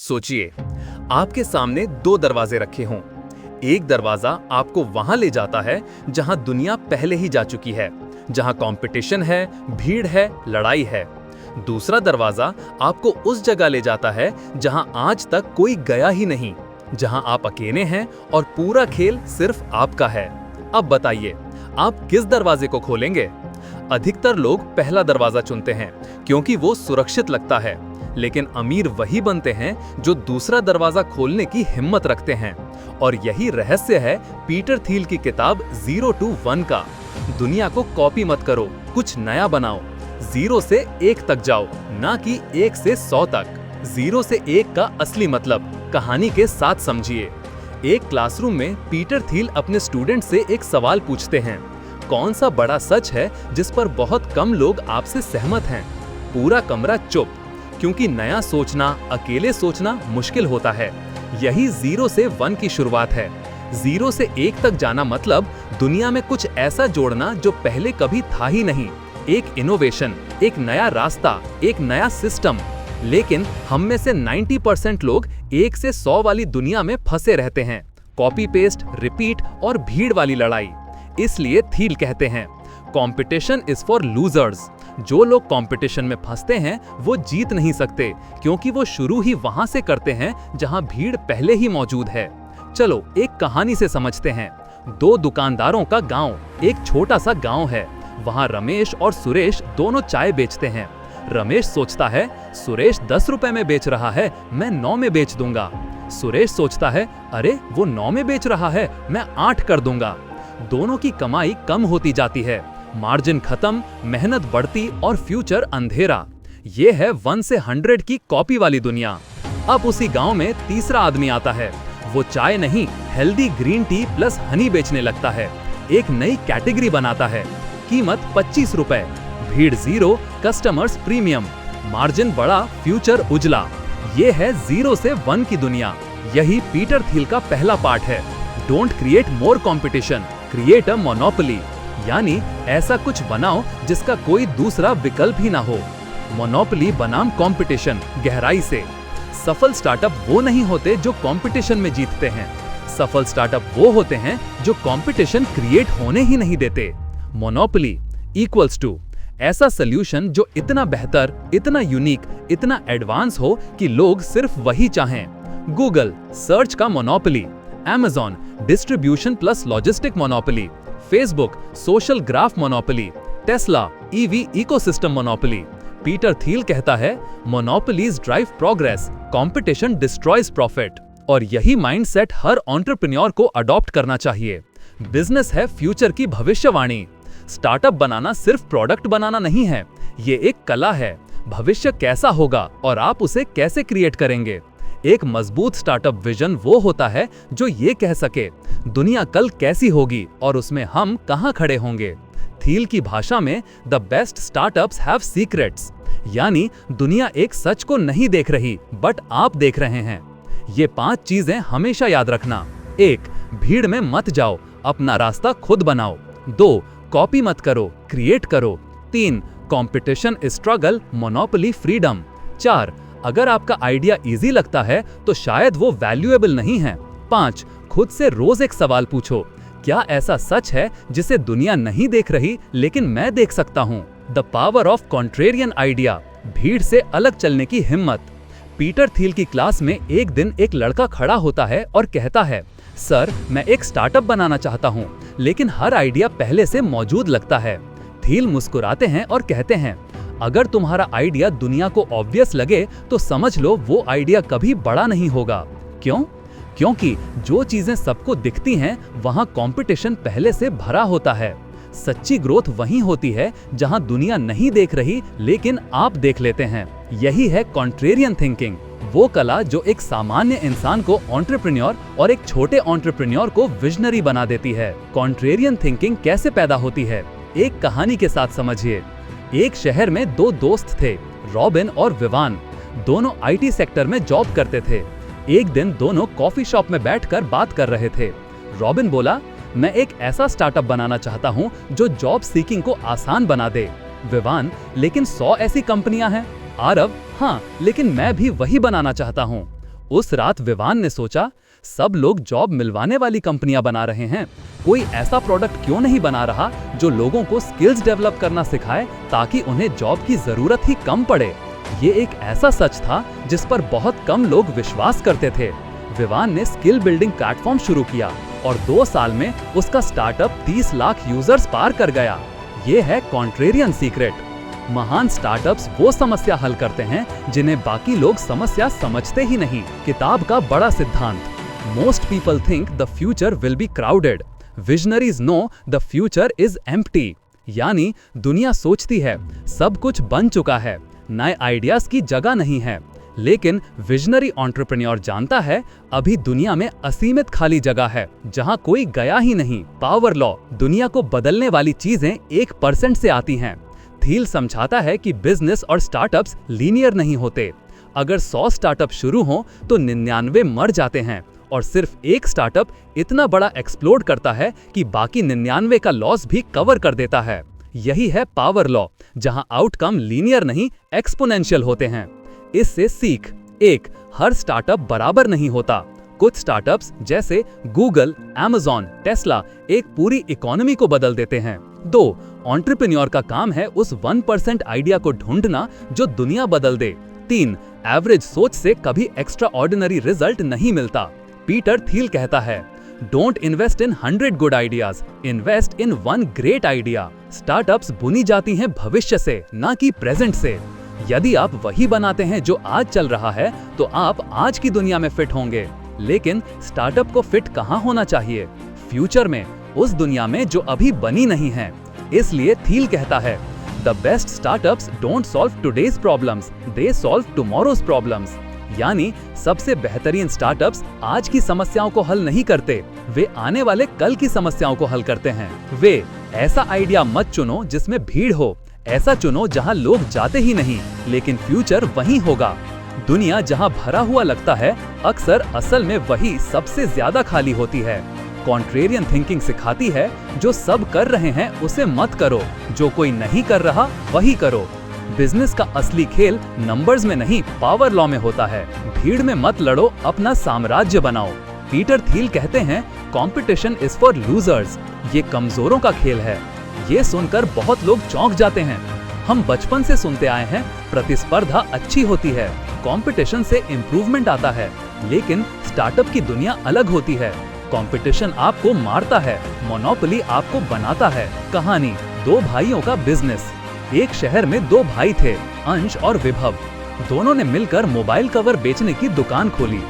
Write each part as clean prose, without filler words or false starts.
सोचिए, आपके सामने दो दरवाजे रखे हों। एक दरवाजा आपको वहां ले जाता है जहां दुनिया पहले ही जा चुकी है, जहां कंपटीशन है, भीड़ है, लड़ाई है। दूसरा दरवाजा आपको उस जगह ले जाता है जहां आज तक कोई गया ही नहीं, जहां आप अकेले हैं और पूरा खेल सिर्फ आपका है। अब बताइए, आप किस दरवाजे को खोलेंगे? अधिकतर लोग पहला दरवाजा चुनते हैं क्योंकि वो सुरक्षित लगता है, लेकिन अमीर वही बनते हैं जो दूसरा दरवाजा खोलने की हिम्मत रखते हैं। और यही रहस्य है पीटर थील की किताब 0 to 1 का। दुनिया को कॉपी मत करो, कुछ नया बनाओ। 0 से 1 तक जाओ, ना कि 1 से 100 तक। 0 से 1 का असली मतलब कहानी के साथ समझिए। एक क्लासरूम में पीटर थील अपने स्टूडेंट से एक सवाल पूछते हैं, कौन सा बड़ा सच है जिस पर बहुत कम लोग आपसे सहमत हैं? पूरा कमरा चुप, क्योंकि नया सोचना, अकेले सोचना मुश्किल होता है। यही 0 से 1 की शुरुआत है। 0 से 1 तक जाना मतलब दुनिया में कुछ ऐसा जोड़ना जो पहले कभी था ही नहीं। एक इनोवेशन, एक नया रास्ता, एक नया सिस्टम। लेकिन हम में से 90% लोग 1 से 100 वाली दुनिया में फंसे रहते हैं। कॉपी पेस्ट, रिपीट और भीड़ वाली लड़ाई। इसलिए थील कहते हैं, कंपटीशन इज फॉर लूजर्स। जो लोग कंपटीशन में फंसते हैं वो जीत नहीं सकते, क्योंकि वो शुरू ही वहां से करते हैं जहां भीड़ पहले ही मौजूद है। चलो एक कहानी से समझते हैं। दो दुकानदारों का गांव, एक छोटा सा गांव है। वहां रमेश और सुरेश दोनों चाय बेचते हैं। रमेश सोचता है, सुरेश 10 रुपए में बेच रहा है, मैं 9 में बेच दूंगा। सुरेश सोचता है, अरे वो 9 में बेच रहा है, मैं 8 कर दूंगा। दोनों की कमाई कम होती जाती है, मार्जिन खत्म, मेहनत बढ़ती और फ्यूचर अंधेरा। ये है 1 से 100 की कॉपी वाली दुनिया। अब उसी गांव में तीसरा आदमी आता है। वो चाय नहीं, healthy green tea plus Honey बेचने लगता है। एक नई कैटेगरी बनाता है। कीमत 25 रुपए, भीड़ 0, कस्टमर्स प्रीमियम, मार्जिन बड़ा, फ्यूचर उजला। ये है 0 से 1 की दुनिया। यही पीटर थील का पहला पार्ट है। Don't create more competition, create a monopoly. यानी ऐसा कुछ बनाओ जिसका कोई दूसरा विकल्प ही ना हो। मोनोपोली बनाम कंपटीशन, गहराई से। सफल स्टार्टअप वो नहीं होते जो कंपटीशन में जीतते हैं। सफल स्टार्टअप वो होते हैं जो कंपटीशन क्रिएट होने ही नहीं देते। मोनोपोली इक्वल्स टू ऐसा सॉल्यूशन जो इतना बेहतर, इतना यूनिक, इतना एडवांस हो कि लोग सिर्फ वही चाहें। गूगल सर्च का monopoly, Amazon distribution plus logistic monopoly, Facebook social graph monopoly, Tesla EV ecosystem monopoly. Peter Thiel कहता है, monopolies drive progress, competition destroys profit. और यही माइंडसेट हर एंटरप्रेन्योर को अडॉप्ट करना चाहिए। बिजनेस है फ्यूचर की भविष्यवाणी। स्टार्टअप बनाना सिर्फ प्रोडक्ट बनाना नहीं है, ये एक कला है। भविष्य कैसा होगा और आप उसे कैसे क्रिएट करेंगे। एक मजबूत स्टार्टअप विजन वो होता है जो ये कह सके, दुनिया कल कैसी होगी और उसमें हम कहां खड़े होंगे। थील की भाषा में the best startups have secrets, यानी दुनिया एक सच को नहीं देख रही, बट आप देख रहे हैं। ये 5 चीजें हमेशा याद रखना। 1. भीड़ में मत जाओ, अपना रास्ता खुद बनाओ। 2. कॉपी मत करो, क्रिएट करो। 3. Competition is struggle, monopoly freedom. 4. अगर आपका आइडिया इजी लगता है तो शायद वो वैल्यूएबल नहीं है। 5. खुद से रोज एक सवाल पूछो, क्या ऐसा सच है जिसे दुनिया नहीं देख रही लेकिन मैं देख सकता हूँ। The power of contrarian idea, भीड़ से अलग चलने की हिम्मत। पीटर थील की क्लास में एक दिन एक लड़का खड़ा होता है और कहता है, सर मैं एक स्टार्टअप बनाना चाहता हूँ, लेकिन हर आइडिया पहले से मौजूद लगता है। थील मुस्कुराते हैं और कहते हैं, अगर तुम्हारा आइडिया दुनिया को ऑब्वियस लगे तो समझ लो वो आइडिया कभी बड़ा नहीं होगा। क्यों? क्योंकि जो चीजें सबको दिखती हैं वहां कंपटीशन पहले से भरा होता है। सच्ची ग्रोथ वहीं होती है जहां दुनिया नहीं देख रही लेकिन आप देख लेते हैं। यही है कॉन्ट्रेरियन थिंकिंग, वो कला जो एक सामान्य इंसान को एंटरप्रेन्योर और एक छोटे एंटरप्रेन्योर को विजनरी बना देती है। कॉन्ट्रेरियन थिंकिंग कैसे पैदा होती है, एक कहानी के साथ समझिए। एक शहर में 2 दोस्त थे, रॉबिन और विवान। दोनों आईटी सेक्टर में जॉब करते थे। एक दिन दोनों कॉफी शॉप में बैठकर बात कर रहे थे। रॉबिन बोला, मैं एक ऐसा स्टार्टअप बनाना चाहता हूं जो जॉब सीकिंग को आसान बना दे। विवान, लेकिन 100 ऐसी कंपनियां हैं। आरव, हाँ, लेकिन मैं भी वही बनाना चाहता हूँ। उस रात विवान ने सोचा, सब लोग जॉब मिलवाने वाली कंपनियां बना रहे हैं, कोई ऐसा प्रोडक्ट क्यों नहीं बना रहा जो लोगों को स्किल्स डेवलप करना सिखाए ताकि उन्हें जॉब की जरूरत ही कम पड़े। ये एक ऐसा सच था जिस पर बहुत कम लोग विश्वास करते थे। विवान ने स्किल बिल्डिंग प्लेटफॉर्म शुरू किया और 2 साल में उसका स्टार्टअप 30 लाख यूजर्स पार कर गया। ये है कॉन्ट्रेरियन सीक्रेट। महान स्टार्टअप्स वो समस्या हल करते हैं जिन्हें बाकी लोग समस्या समझते ही नहीं। किताब का बड़ा सिद्धांत, most people think the future will be crowded, visionaries know the future is empty. यानी दुनिया सोचती है सब कुछ बन चुका है, नए आइडियाज की जगह नहीं है, लेकिन विजनरी एंटरप्रेन्योर जानता है अभी दुनिया में असीमित खाली जगह है जहां कोई गया ही नहीं। पावर लॉ, दुनिया को बदलने वाली चीजें 1% से आती हैं। थील समझाता है कि बिजनेस और स्टार्टअप्स लीनियर नहीं होते। अगर 100 स्टार्टअप शुरू हो तो 99 मर जाते हैं और सिर्फ एक स्टार्टअप इतना बड़ा एक्सप्लोड करता है कि बाकी 99 का लॉस भी कवर कर देता है। यही है पावर लॉ, जहां आउटकम लीनियर नहीं एक्सपोनेंशियल होते हैं। इससे सीख, 1, हर स्टार्टअप बराबर नहीं होता। कुछ स्टार्टअप्स जैसे गूगल, अमेज़न, टेस्ला एक पूरी इकोनॉमी को बदल देते हैं। 2, एंटरप्रेन्योर का काम है उस 1% आइडिया को ढूंढना जो दुनिया बदल दे। 3, एवरेज सोच से कभी एक्स्ट्रा ऑर्डिनरी रिजल्ट नहीं मिलता। पीटर थील कहता है, don't invest in 100 good ideas, invest in 1 great idea. Startups बुनी जाती हैं भविष्य से, ना कि प्रेजेंट से। यदि आप वही बनाते हैं जो आज चल रहा है तो आप आज की दुनिया में फिट होंगे। लेकिन स्टार्टअप को फिट कहाँ होना चाहिए? फ्यूचर में, उस दुनिया में जो अभी बनी नहीं है। इसलिए थील कहता है, the best startups don't solve today's problems, they solve tomorrow's problems. यानी सबसे बेहतरीन स्टार्टअप्स आज की समस्याओं को हल नहीं करते, वे आने वाले कल की समस्याओं को हल करते हैं। वे ऐसा आइडिया मत चुनो जिसमें भीड़ हो, ऐसा चुनो जहां लोग जाते ही नहीं, लेकिन फ्यूचर वहीं होगा। दुनिया जहां भरा हुआ लगता है, अक्सर असल में वही सबसे ज्यादा खाली होती है। कॉन्ट्रेरियन थिंकिंग सिखाती है, जो सब कर रहे हैं उसे मत करो, जो कोई नहीं कर रहा वही करो। बिजनेस का असली खेल नंबर्स में नहीं, पावर लॉ में होता है। भीड़ में मत लड़ो, अपना साम्राज्य बनाओ। पीटर थील कहते हैं, कंपटीशन इज फॉर लूजर्स, ये कमजोरों का खेल है। ये सुनकर बहुत लोग चौंक जाते हैं। हम बचपन से सुनते आए हैं, प्रतिस्पर्धा अच्छी होती है, कंपटीशन से इंप्रूवमेंट आता है। लेकिन स्टार्टअप की दुनिया अलग होती है। कंपटीशन आपको मारता है, मोनोपोली आपको बनाता है। कहानी, 2 भाइयों का बिजनेस। एक शहर में 2 भाई थे, अंश और विभव। दोनों ने मिलकर मोबाइल कवर बेचने की दुकान खोली।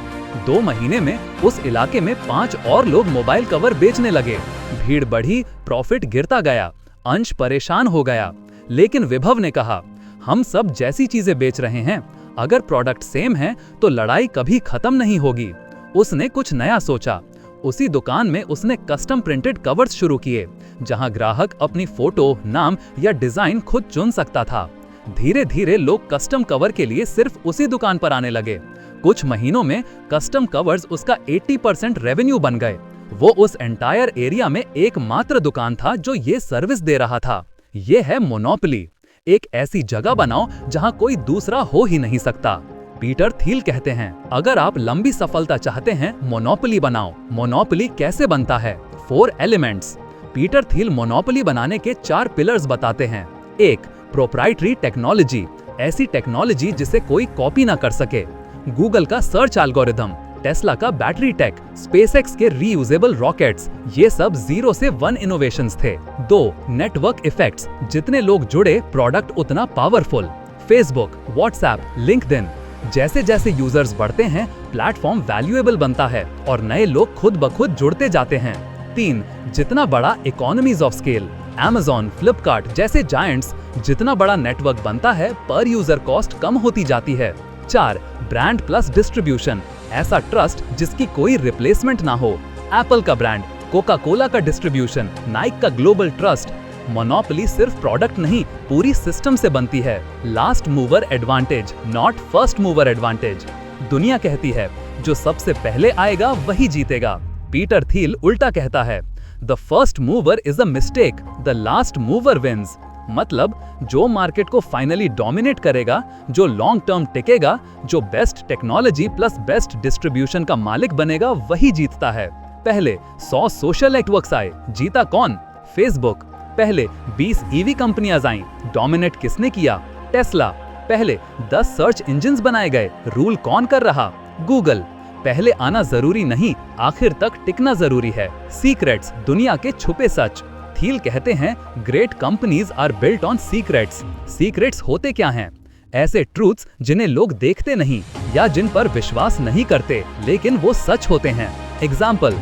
2 महीने में उस इलाके में 5 और लोग मोबाइल कवर बेचने लगे। भीड़ बढ़ी, प्रॉफिट गिरता गया। अंश परेशान हो गया, लेकिन विभव ने कहा, हम सब जैसी चीजें बेच रहे हैं, अगर प्रोडक्ट सेम है तो लड़ाई कभी खत्म नहीं होगी। उसने कुछ नया सोचा। उसी दुकान में उसने कस्टम प्रिंटेड कवर्स शुरू किए, जहां ग्राहक अपनी फोटो, नाम या डिजाइन खुद चुन सकता था। धीरे धीरे लोग कस्टम कवर के लिए सिर्फ उसी दुकान पर आने लगे। कुछ महीनों में कस्टम कवर्स उसका 80% रेवेन्यू बन गए। वो उस एंटायर एरिया में एकमात्र दुकान था जो ये सर्विस दे रहा था। ये है मोनोपोली। एक ऐसी जगह बनाओ जहां कोई दूसरा हो ही नहीं सकता। पीटर थील कहते हैं, अगर आप लंबी सफलता चाहते हैं, मोनोपोली बनाओ। मोनोपोली कैसे बनता है? 4 एलिमेंट्स। पीटर थील मोनोपोली बनाने के 4 पिलर्स बताते हैं। 1, प्रोप्राइटरी टेक्नोलॉजी, ऐसी टेक्नोलॉजी जिसे कोई कॉपी ना कर सके। गूगल का सर्च एल्गोरिथम, टेस्ला का बैटरी टेक, स्पेसएक्स के रीयूजेबल रॉकेट्स, ये सब 0 से 1 इनोवेशंस थे। 2, नेटवर्क इफेक्ट्स, जितने लोग जुड़े प्रोडक्ट उतना पावरफुल। फेसबुक, व्हाट्सएप, लिंक्डइन, जैसे जैसे यूजर्स बढ़ते हैं, प्लेटफॉर्म वैल्यूएबल बनता है और नए लोग खुद ब खुद जुड़ते जाते हैं। 3, जितना बड़ा economies of scale, Amazon, Flipkart जैसे जायंट्स, जितना बड़ा नेटवर्क बनता है, पर यूजर कॉस्ट कम होती जाती है। 4, ब्रांड प्लस डिस्ट्रीब्यूशन, ऐसा ट्रस्ट जिसकी कोई रिप्लेसमेंट ना हो। एप्पल का ब्रांड, कोका कोला का डिस्ट्रीब्यूशन, नाइक का ग्लोबल ट्रस्ट। मोनोपोली सिर्फ प्रोडक्ट नहीं, पूरी सिस्टम से बनती है। Last mover advantage, not first mover advantage. दुनिया कहती है, जो सबसे पहले आएगा वही जीतेगा। पीटर थील उल्टा कहता है, the first mover is a mistake, the last mover wins. मतलब जो मार्केट को फाइनली डोमिनेट करेगा, जो लॉन्ग टर्म टिकेगा, जो best technology plus best distribution का मालिक बनेगा, वही जीतता है। पहले 100 सोशल नेटवर्क्स आए, जीता कौन? फेसबुक। पहले 20 ईवी कंपनियां आईं, डोमिनेट किसने किया? टेस्ला। पहले 10 सर्च इंजिन्स बनाए गए, रूल कौन कर रहा? गूगल। पहले आना जरूरी नहीं, आखिर तक टिकना जरूरी है। सीक्रेट्स, दुनिया के छुपे सच। थील कहते हैं great companies are built on secrets. Secrets होते क्या हैं? ऐसे ट्रूथ्स जिन्हें लोग देखते नहीं या जिन पर विश्वास नहीं करते, लेकिन वो सच होते हैं। एग्जाम्पल,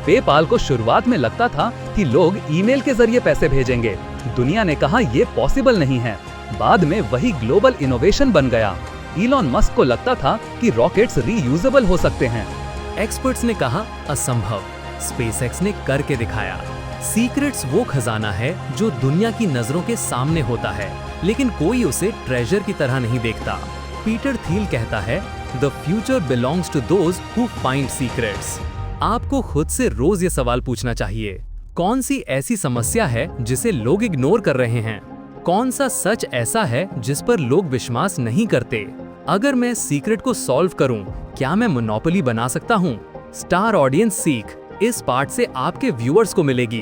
पेपाल को शुरुआत में लगता था कि लोग ईमेल के जरिए पैसे भेजेंगे। दुनिया ने कहा ये पॉसिबल नहीं है। बाद में वही ग्लोबल इनोवेशन बन गया। इलॉन मस्क को लगता था कि रॉकेट्स रीयूजेबल हो सकते हैं। एक्सपर्ट्स ने कहा असंभव, स्पेसएक्स ने करके दिखाया। सीक्रेट्स वो खजाना है जो दुनिया की नजरों के सामने होता है, लेकिन कोई उसे ट्रेजर की तरह नहीं देखता। पीटर थील कहता है, the future belongs to those who find secrets. आपको खुद से रोज ये सवाल पूछना चाहिए, कौन सी ऐसी समस्या है जिसे लोग इग्नोर कर रहे हैं? कौन सा सच ऐसा है जिस पर लोग विश्वास नहीं करते? अगर मैं सीक्रेट को सॉल्व करूं, क्या मैं मोनोपोली बना सकता हूं? स्टार ऑडियंस सीख इस पार्ट से आपके व्यूअर्स को मिलेगी।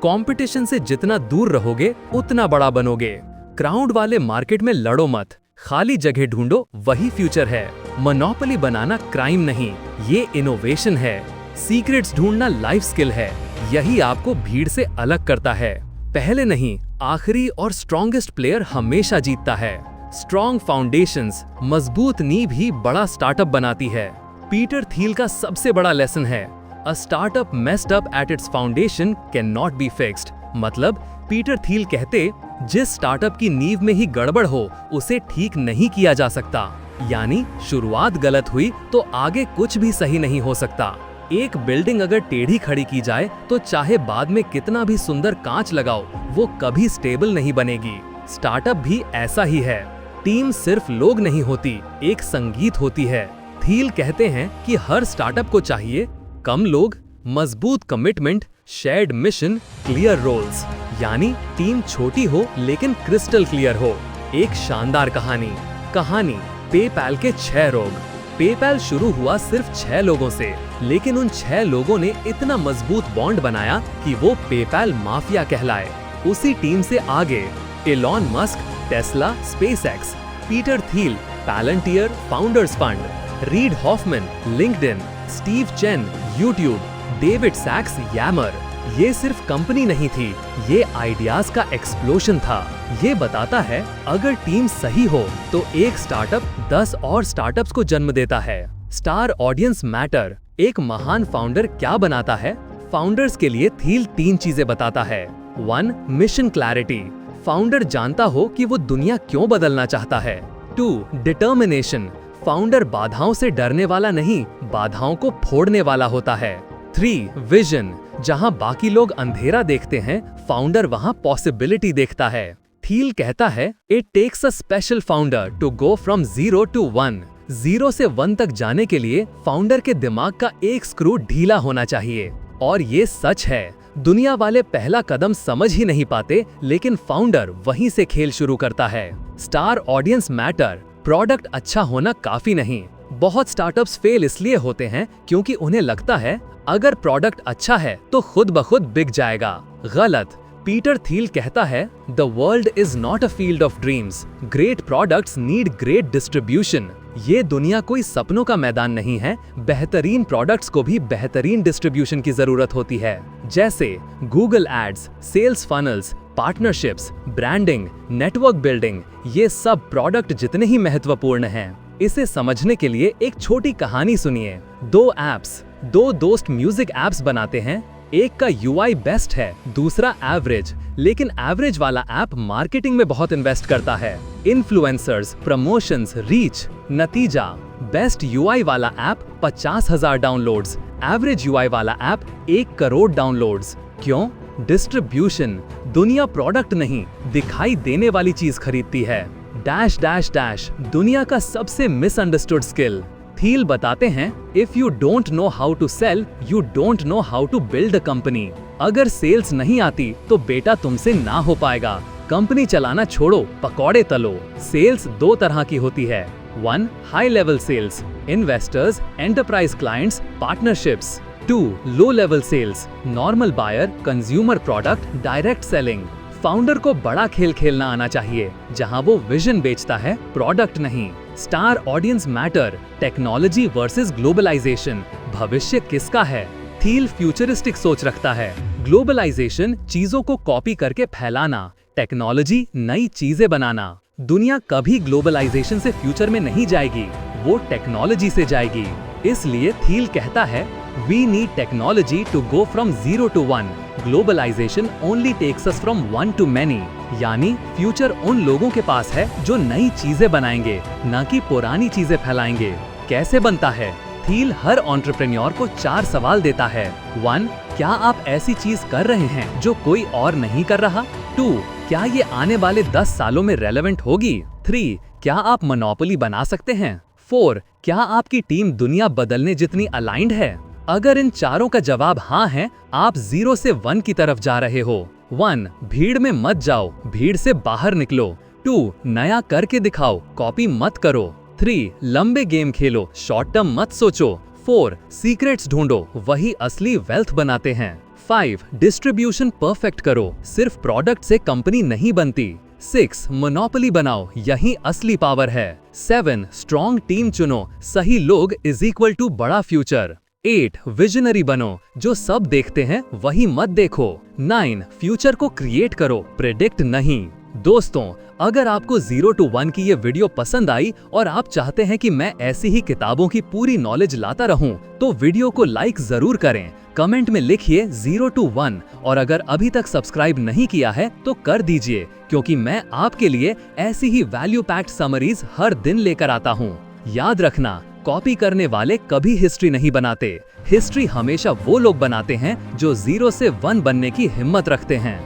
कंपटीशन से जितना दूर रहोगे उतना बड़ा बनोगे। क्राउड वाले मार्केट में लड़ो मत, खाली जगह ढूंढो, वही फ्यूचर है। मोनोपोली बनाना क्राइम नहीं, ये इनोवेशन है। सीक्रेट्स ढूंढना लाइफ स्किल है, यही आपको भीड़ से अलग करता है। पहले नहीं, आखिरी और स्ट्रॉन्गेस्ट प्लेयर हमेशा जीतता है। स्ट्रॉन्ग फाउंडेशंस, मजबूत नींव ही बड़ा स्टार्टअप बनाती है। पीटर थील का सबसे बड़ा लेसन है, a startup messed up at its foundation can not be fixed. मतलब पीटर थील कहते, जिस स्टार्टअप की नींव में ही गड़बड़ हो उसे ठीक नहीं किया जा सकता। यानी शुरुआत गलत हुई तो आगे कुछ भी सही नहीं हो सकता। एक बिल्डिंग अगर टेढ़ी खड़ी की जाए तो चाहे बाद में कितना भी सुंदर कांच लगाओ, वो कभी स्टेबल नहीं बनेगी। स्टार्टअप भी ऐसा ही है। टीम सिर्फ लोग नहीं होती, एक संगीत होती है। थील कहते हैं कि हर स्टार्टअप को चाहिए कम लोग, मजबूत commitment, shared mission, clear roles. यानी टीम छोटी हो लेकिन क्रिस्टल क्लियर हो। एक शानदार कहानी पेपैल के 6 रोग। पेपैल शुरू हुआ सिर्फ 6 लोगों से, लेकिन उन 6 लोगों ने इतना मजबूत बॉन्ड बनाया कि वो पेपैल माफिया कहलाए। उसी टीम से आगे Elon Musk, Tesla, SpaceX, Peter Thiel, Palantir, founders fund, Reid Hoffman, LinkedIn, Steve Chen, YouTube, David Sacks, Yammer. ये सिर्फ कंपनी नहीं थी, ये आइडियाज का एक्सप्लोशन था। ये बताता है अगर टीम सही हो तो एक स्टार्टअप 10 और स्टार्टअप्स को जन्म देता है। स्टार ऑडियंस मैटर, एक महान फाउंडर क्या बनाता है? फाउंडर्स के लिए थील 3 चीजें बताता है। 1. मिशन क्लैरिटी, फाउंडर जानता हो कि वो दुनिया क्यों बदलना चाहता है। 2. डिटर्मिनेशन, फाउंडर बाधाओं से डरने वाला नहीं, बाधाओं को फोड़ने वाला होता है। 3. विजन, जहां बाकी लोग अंधेरा देखते हैं, फाउंडर वहां पॉसिबिलिटी देखता है। थील कहता है, it takes a special founder to go from 0 to 1। 0 से 1 तक जाने के लिए फाउंडर के दिमाग का एक स्क्रू ढीला होना चाहिए। और ये सच है, दुनिया वाले पहला कदम समझ ही नहीं पाते, लेकिन फाउंडर वहीं से खेल शुरू करता है। स्टार ऑडियंस मैटर, प्रोडक्ट अच्छा होना काफी नहीं। बहुत स्टार्टअप्स फेल इसलिए होते हैं क्योंकि उन्हें लगता है अगर प्रोडक्ट अच्छा है तो खुद ब खुद बिक जाएगा। गलत। पीटर थील कहता है, the world is not a field of dreams, great products need great distribution. ये दुनिया कोई सपनों का मैदान नहीं है, बेहतरीन प्रोडक्ट्स को भी बेहतरीन डिस्ट्रीब्यूशन की जरूरत होती है। जैसे Google ads, sales funnels, partnerships, branding, network building, ये सब प्रोडक्ट जितने ही महत्वपूर्ण हैं। इसे समझने के लिए एक छोटी कहानी सुनिए। 2 दोस्त म्यूजिक एप्स बनाते हैं, एक का यूआई बेस्ट है, दूसरा एवरेज, लेकिन एवरेज वाला ऐप मार्केटिंग में बहुत इन्वेस्ट करता है, इन्फ्लुएंसर्स, प्रमोशंस, रीच। नतीजा, बेस्ट यूआई वाला ऐप 50,000 डाउनलोड्स, एवरेज यूआई वाला ऐप 1 करोड़ डाउनलोड्स। क्यों? डिस्ट्रीब्यूशन। दुनिया प्रोडक्ट नहीं, दिखाई देने वाली चीज खरीदती है। डैश डैश डैश, दुनिया का सबसे मिसअंडरस्टूड स्किल। थील बताते हैं, if you don't know how to sell, you don't know how to build a company. अगर सेल्स नहीं आती तो बेटा तुमसे ना हो पाएगा। कंपनी चलाना छोड़ो, पकौड़े तलो। सेल्स दो तरह की होती है। 1. High level sales, investors, enterprise clients, partnerships. 2. Low level sales, normal buyer, consumer product, direct selling. Founder को बड़ा खेल खेलना आना चाहिए, जहां वो विजन बेचता है, प्रोडक्ट नहीं। Star audience matter, technology versus globalization, भविष्य किसका है? थील फ्यूचरिस्टिक सोच रखता है। ग्लोबलाइजेशन चीजों को कॉपी करके फैलाना, टेक्नोलॉजी नई चीजें बनाना। दुनिया कभी ग्लोबलाइजेशन से फ्यूचर में नहीं जाएगी, वो टेक्नोलॉजी से जाएगी। इसलिए थील कहता है, we need technology to go from 0 to 1। Globalization only takes us from 1 to many। यानी फ्यूचर उन लोगों के पास है जो नई चीजें बनाएंगे, न कि पुरानी चीजें फैलाएंगे। कैसे बनता है? थील हर एंटरप्रेन्योर को 4 सवाल देता है। 1. क्या आप ऐसी चीज कर रहे हैं जो कोई और नहीं कर रहा? 2. क्या ये आने वाले 10 सालों में रेलेवेंट होगी? 3. क्या आप मोनोपोली बना सकते हैं? 4. क्या आपकी टीम दुनिया बदलने जितनी अलाइंड है? अगर इन चारों का जवाब हाँ है, आप 0 से 1 की तरफ जा रहे हो। 1. भीड़ में मत जाओ, भीड़ से बाहर निकलो। 2. नया करके दिखाओ, कॉपी मत करो। 3. लंबे गेम खेलो, शॉर्ट टर्म मत सोचो। 4. सीक्रेट्स ढूंढो, वही असली वेल्थ बनाते हैं। 5. डिस्ट्रीब्यूशन परफेक्ट करो, सिर्फ प्रोडक्ट से कंपनी नहीं बनती। 6. मोनोपोली बनाओ, यही असली पावर है। 7. स्ट्रॉन्ग टीम चुनो, सही लोग इज इक्वल टू बड़ा फ्यूचर। 8. विजनरी बनो, जो सब देखते हैं वही मत देखो। 9. फ्यूचर को क्रिएट करो, प्रेडिक्ट नहीं। दोस्तों, अगर आपको 0 to 1 की ये वीडियो पसंद आई और आप चाहते हैं कि मैं ऐसी ही किताबों की पूरी नॉलेज लाता रहूं, तो वीडियो को लाइक जरूर करें। कमेंट में लिखिए 0 to 1 और अगर अभी तक सब्सक्राइब नहीं किया है तो कर दीजिए, क्योंकि मैं आपके लिए ऐसी ही वैल्यू पैक्ड समरीज हर दिन लेकर आता हूँ। याद रखना, कॉपी करने वाले कभी हिस्ट्री नहीं बनाते। हिस्ट्री हमेशा वो लोग बनाते हैं जो 0 से 1 बनने की हिम्मत रखते हैं।